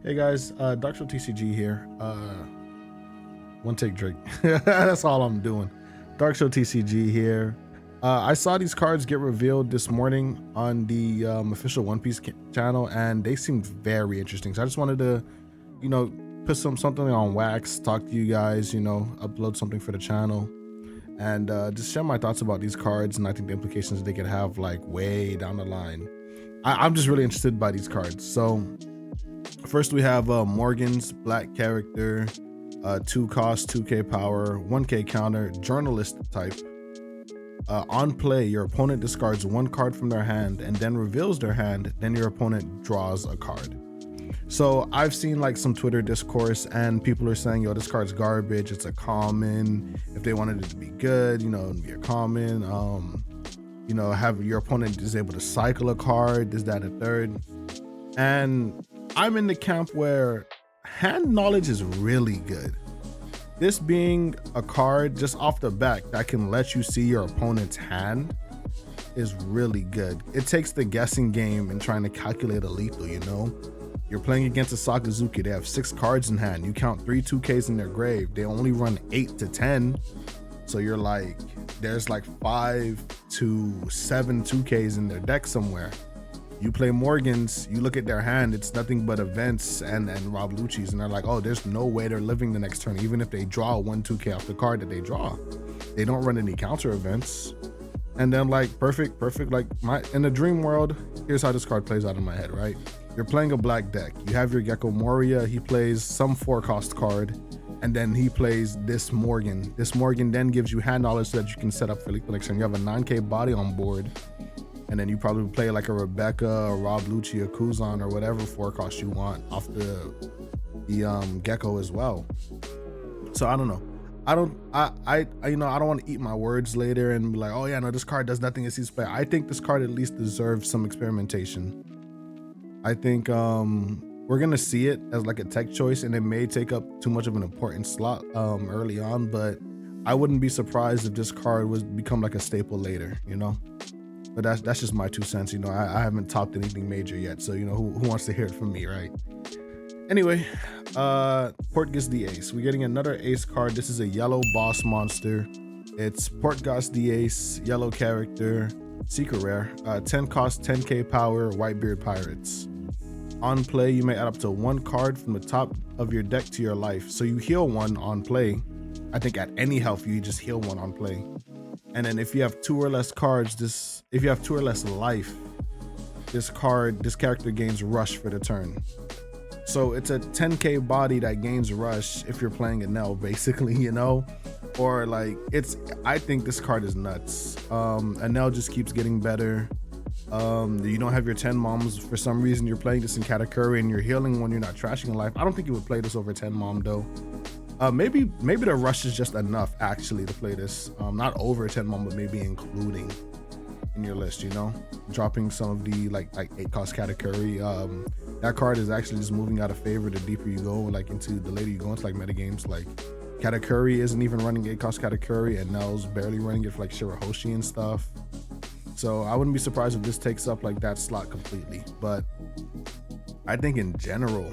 Hey guys, Dr. TCG here. One take Drake. That's all I'm doing. Dark Show TCG here. I saw these cards get revealed this morning on the official One Piece channel, and they seemed very interesting. So I just wanted to, put something on wax, talk to you guys, upload something for the channel, and just share my thoughts about these cards. And I think the implications they could have, like, way down the line. I'm just really interested by these cards. So first we have Morgan's black character, 2 cost, 2k power, 1k counter, journalist type. On play, your opponent discards 1 card from their hand and then reveals their hand, then your opponent draws a card. So I've seen like some Twitter discourse and people are saying, yo, this card's garbage, it's a common. If they wanted it to be good, it'd be a common. Have your opponent is able to cycle a card, this, that, and third. And I'm in the camp where hand knowledge is really good. This being a card just off the bat that can let you see your opponent's hand is really good. It takes the guessing game and trying to calculate a lethal, You're playing against a Sakazuki. They have 6 cards in hand. You count 3 2Ks in their grave. They only run 8 to 10. So you're like, there's like 5 to 7 2Ks in their deck somewhere. You play Morgan's, you look at their hand, it's nothing but events and Rob Lucci's, and they're like, oh, there's no way they're living the next turn, even if they draw 1 2K off the card that they draw. They don't run any counter events. And then like perfect, like in the dream world, here's how this card plays out in my head, right? You're playing a black deck. You have your Gecko Moria, he plays some 4-cost card, and then he plays this Morgan. This Morgan then gives you hand knowledge so that you can set up for lethal next turn. You have a 9k body on board. And then you probably play like a Rebecca, a Rob Lucci, a Kuzan, or whatever 4-cost you want off the Gecko as well. So I don't know. I don't want to eat my words later and be like, oh yeah, no, this card does nothing as he's play. I think this card at least deserves some experimentation. I think we're gonna see it as like a tech choice, and it may take up too much of an important slot early on, but I wouldn't be surprised if this card would become like a staple later, But that's just my 2 cents. I haven't topped anything major yet. So, who wants to hear it from me, right? Anyway, Portgas the Ace. We're getting another Ace card. This is a yellow boss monster. It's Portgas the Ace, yellow character, secret rare, 10 cost, 10k power, Whitebeard Pirates. On play, you may add up to 1 card from the top of your deck to your life. So you heal 1 on play. I think at any health, you just heal 1 on play. And then if you have 2 or less cards, if you have 2 or less life, this character gains rush for the turn. So it's a 10k body that gains rush if you're playing a Nell, basically, or like I think this card is nuts. A Nell just keeps getting better. You don't have your 10 moms for some reason. You're playing this in Katakuri and you're healing when you're not trashing life. I don't think you would play this over 10 mom though. Maybe the rush is just enough actually to play this, not over 10 mom, but maybe including in your list, dropping some of the like 8-cost Katakuri. That card is actually just moving out of favor the deeper you go, like into the later you go into like metagames. Like Katakuri isn't even running 8-cost Katakuri, and Nell's barely running it for like Shirahoshi and stuff. So I wouldn't be surprised if this takes up like that slot completely. But I think in general,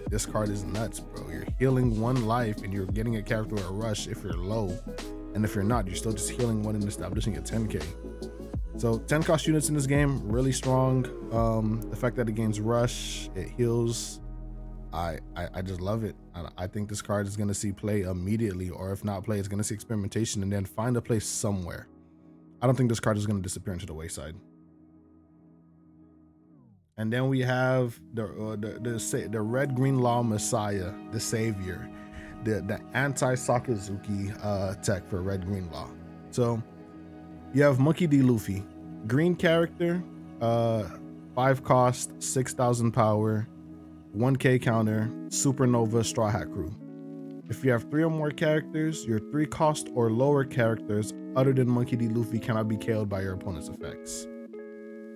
this card is nuts, bro. You're healing 1 life and you're getting a character a rush if you're low. And if you're not, you're still just healing 1 and establishing a 10k. So 10 cost units in this game, really strong. The fact that it gains rush, it heals. I just love it. I think this card is going to see play immediately, or if not play, it's going to see experimentation and then find a place somewhere. I don't think this card is going to disappear into the wayside. And then we have the Red Green Law Messiah, the Savior, the anti-Sakazuki tech for Red Green Law. So you have Monkey D. Luffy, green character, 5 cost, 6,000 power, 1k counter, Supernova Straw Hat Crew. If you have 3 or more characters, your 3 cost or lower characters other than Monkey D. Luffy cannot be KO'd by your opponent's effects.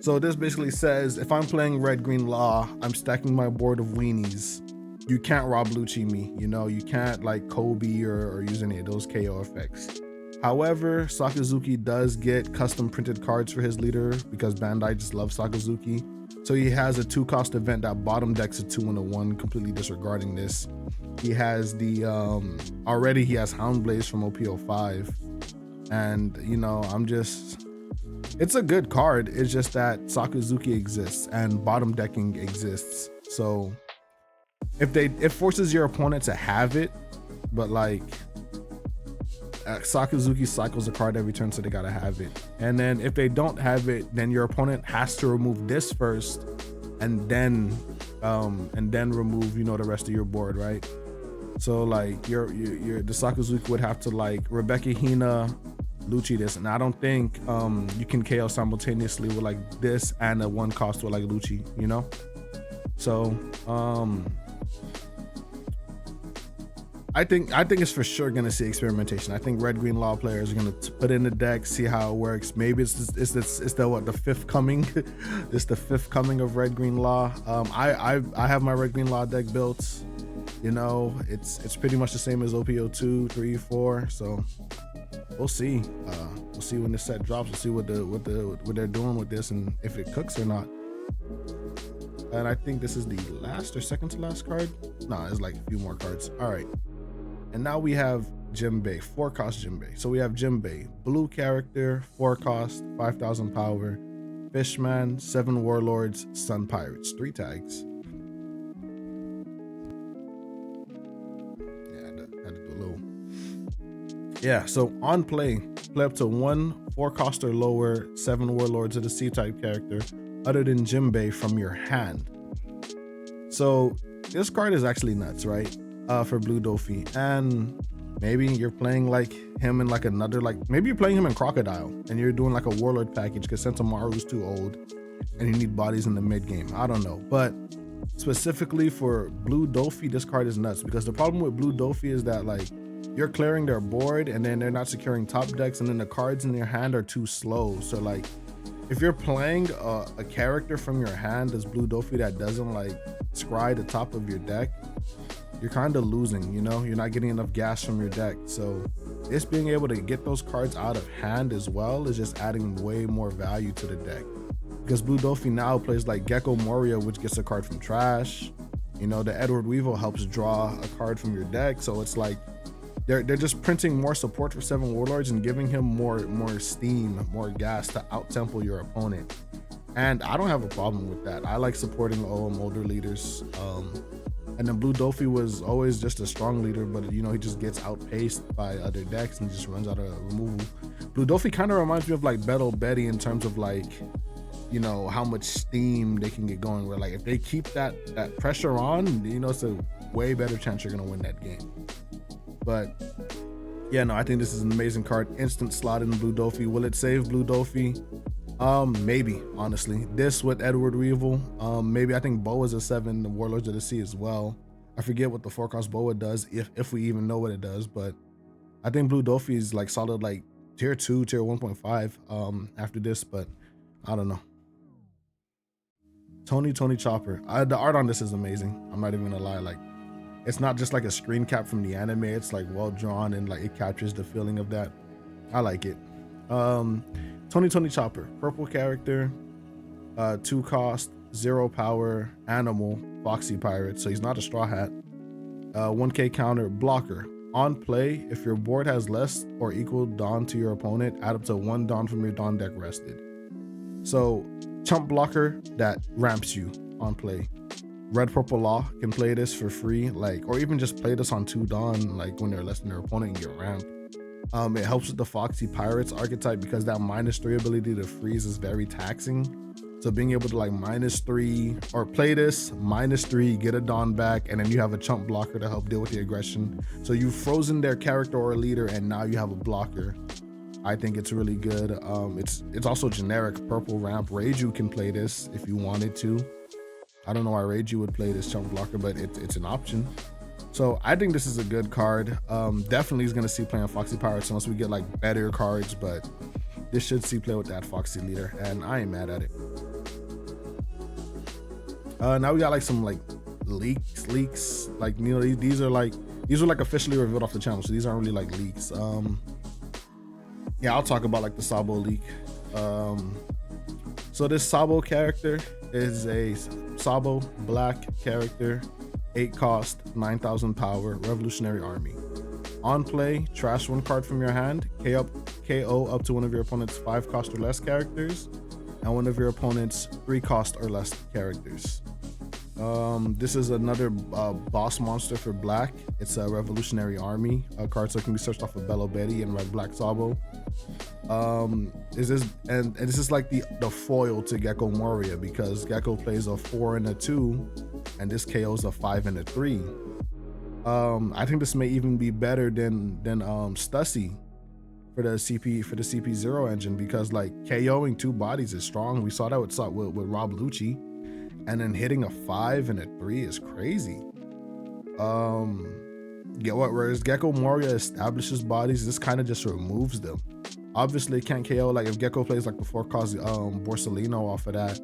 So this basically says, if I'm playing Red Green Law, I'm stacking my board of weenies. You can't Rob Lucci me, you can't like Kobe or use any of those KO effects. However, Sakazuki does get custom printed cards for his leader because Bandai just loves Sakazuki. So he has a 2-cost event that bottom decks a 2 and a 1, completely disregarding this. He has the already he has Houndblaze from OP05, and you know, it's a good card. It's just that Sakazuki exists and bottom decking exists. So it forces your opponent to have it, but like Sakazuki cycles a card every turn, so they gotta have it. And then if they don't have it, then your opponent has to remove this first, and then remove, you know, the rest of your board, right? So like the Sakazuki would have to like Rebecca Hina, Lucci this, and I don't think you can KO simultaneously with like this and a 1-cost with like Lucci, you know. So I think it's for sure gonna see experimentation. I think Red Green Law players are gonna put in the deck, see how it works. Maybe it's the fifth coming. It's the fifth coming of Red Green Law. I have my Red Green Law deck built. You know, it's pretty much the same as OP02, 3, 4. So we'll see. We'll see when this set drops. We'll see what they're doing with this and if it cooks or not. And I think this is the last or second to last card. Nah, it's like a few more cards. All right. And now we have Jimbei, 4-cost Jimbei. So we have Jimbei, blue character, 4-cost, 5,000 power, Fishman, 7 Warlords, Sun Pirates, 3 tags. Yeah, I had to do a little. Yeah, so on play up to 1 4-cost or lower, 7 Warlords of the C-type character, other than Jimbei from your hand. So this card is actually nuts, right? For Blue Dofi, and maybe you're playing like him in like another, like maybe you're playing him in Crocodile and you're doing like a Warlord package because Sentamaru's too old and you need bodies in the mid game. I don't know, but specifically for Blue Dofi, this card is nuts because the problem with Blue Dofi is that like you're clearing their board and then they're not securing top decks, and then the cards in their hand are too slow. So like if you're playing a character from your hand as Blue Dofi that doesn't like scry the top of your deck, you're kind of losing, you know. You're not getting enough gas from your deck. So it's being able to get those cards out of hand as well is just adding way more value to the deck, because Blue Dofi now plays like Gecko Moria, which gets a card from trash. You know, the Edward Weevil helps draw a card from your deck. So it's like they're just printing more support for 7 Warlords and giving him more steam, more gas to out-tempo your opponent. And I don't have a problem with that. I like supporting older leaders. And then Blue Dofi was always just a strong leader, but you know, he just gets outpaced by other decks and just runs out of removal. Blue Dofi kind of reminds me of like Beto Betty in terms of like, you know, how much steam they can get going, where like if they keep that pressure on, you know, it's a way better chance you're gonna win that game. But yeah, no, I think this is an amazing card. Instant slot in Blue Dofi. Will it save Blue Dofi? Maybe, honestly. This with Edward Weevil, maybe. I think Boa's a 7, the Warlords of the Sea as well. I forget what the 4-cost Boa does, if we even know what it does, but I think Blue Dofi is like solid like tier 2, tier 1.5 after this, but I don't know. Tony Chopper. The art on this is amazing. I'm not even gonna lie. Like, it's not just like a screen cap from the anime. It's like well drawn and like it captures the feeling of that. I like it. Tony Chopper, purple character, 2-cost, 0 power, animal, Foxy Pirate. So he's not a Straw Hat. 1k counter, blocker. On play, if your board has less or equal Dawn to your opponent, add up to 1 Dawn from your Dawn deck rested. So chump blocker that ramps you on play. Red Purple Law can play this for free, like, or even just play this on 2 Dawn, like when they're less than their opponent and get ramped. It helps with the Foxy Pirates archetype because that -3 ability to freeze is very taxing. So being able to like -3 or play this -3, get a Dawn back, and then you have a chump blocker to help deal with the aggression. So you've frozen their character or leader, and now you have a blocker. I think it's really good. It's also generic purple ramp. Reiju can play this if you wanted to. I don't know why Reiju would play this chump blocker, but it's an option. So I think this is a good card. Definitely is going to see play on Foxy Pirates unless we get like better cards, but this should see play with that Foxy leader, and I ain't mad at it. Now we got like some like leaks. Like, you know, these are like officially revealed off the channel, so these aren't really like leaks. Yeah, I'll talk about like the Sabo leak. So this Sabo character is a Sabo black character, 8 cost, 9,000 power, Revolutionary Army. On play, trash 1 card from your hand, KO up to one of your opponent's 5 cost or less characters, and one of your opponent's 3 cost or less characters. This is another boss monster for black. It's a Revolutionary Army card, so it can be searched off of Bello Betty and Red Black Sabo. This is like the foil to Gecko Moria, because Gecko plays a 4 and a 2, and this KO's a 5 and a 3. I think this may even be better than Stussy for the CP0 engine, because like KOing 2 bodies is strong. We saw that with Rob Lucci, and then hitting a 5 and a 3 is crazy. Whereas Gecko Moria establishes bodies, this kind of just removes them. Obviously it can't KO, like if Gecko plays like the 4 cost Borsellino off of that,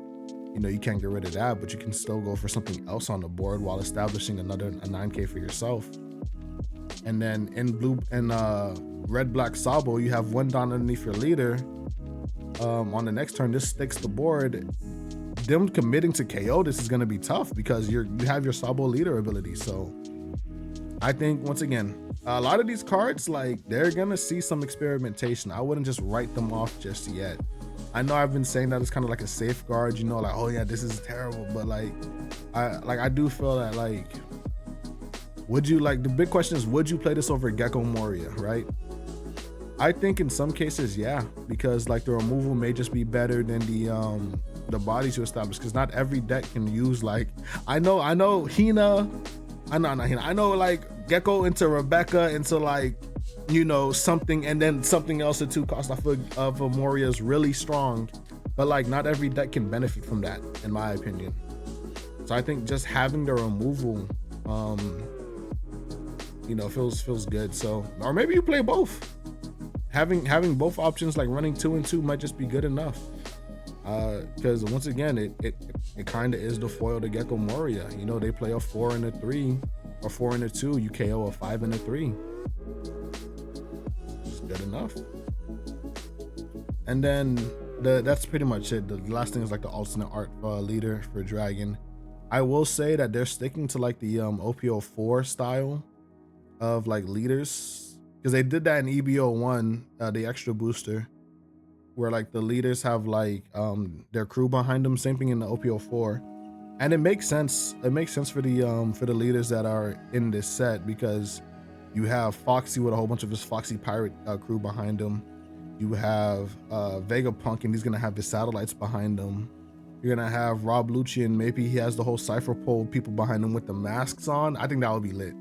you know, you can't get rid of that, but you can still go for something else on the board while establishing a 9k for yourself. And then in Red Black Sabo, you have 1 down underneath your leader. On the next turn, this sticks the board. Them committing to KO this is going to be tough, because you have your Sabo leader ability. So I think, once again, a lot of these cards, like, they're gonna see some experimentation. I wouldn't just write them off just yet. I know I've been saying that it's kind of like a safeguard, you know, like, oh yeah, this is terrible, but like I do feel that, like, would you, like, the big question is, would you play this over Gecko Moria, right? I think in some cases, yeah, because like the removal may just be better than the bodies you establish, because not every deck can use, like, I know Hina, I know like Gecko into Rebecca into, like, you know, something, and then something else at 2 cost off of Moria is really strong, but like not every deck can benefit from that, in my opinion. So I think just having the removal, you know, feels good. So, or maybe you play both. Having both options, like running 2 and 2, might just be good enough. Because once again, it kind of is the foil to Gecko Moria. You know, they play a 4 and a 3, or 4 and a 2. You KO a 5 and a 3. It's good enough. And then that's pretty much it. The last thing is like the alternate art leader for Dragon. I will say that they're sticking to like the OP04 style of like leaders, because they did that in EBO1, the extra booster, where like the leaders have like their crew behind them. Same thing in the OP04, and it makes sense. It makes sense for the leaders that are in this set, because you have Foxy with a whole bunch of his Foxy pirate crew behind him. You have Vegapunk, and he's gonna have his satellites behind him. You're gonna have Rob Lucci, and maybe he has the whole Cypher Pole people behind him with the masks on. I think that would be lit.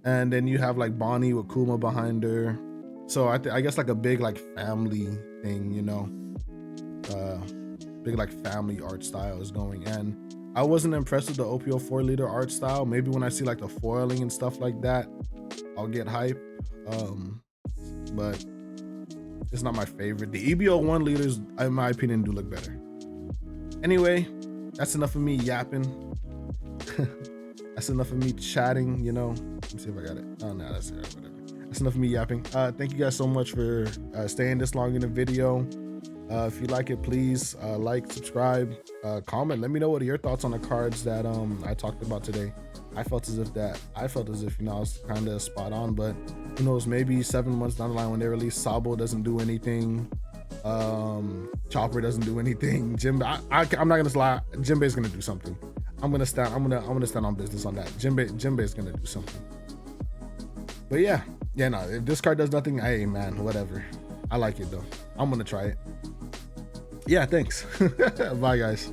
And then you have like Bonnie with Kuma behind her. So I guess like a big like family thing, you know, big like family art style is going. And I wasn't impressed with the OP04 leader art style. Maybe when I see like the foiling and stuff like that, I'll get hype. But it's not my favorite. The EBO1 leaders, in my opinion, do look better. Anyway, that's enough of me yapping. That's enough of me chatting, you know. Let me see if I got it. Oh no, that's it, whatever. That's enough of me yapping. Thank you guys so much for staying this long in the video. If you like it, please like, subscribe, comment. Let me know what are your thoughts on the cards that I talked about today. I felt as if you know, I was kind of spot on, but who knows, maybe 7 months down the line when they release, Sabo doesn't do anything, Chopper doesn't do anything, Jinbei, I'm not gonna lie, Jinbei's gonna do something. I'm gonna stand on business on that. Jinbei's gonna do something. But yeah, no, if this card does nothing, hey man, whatever. I like it though. I'm gonna try it. Yeah, thanks. Bye guys.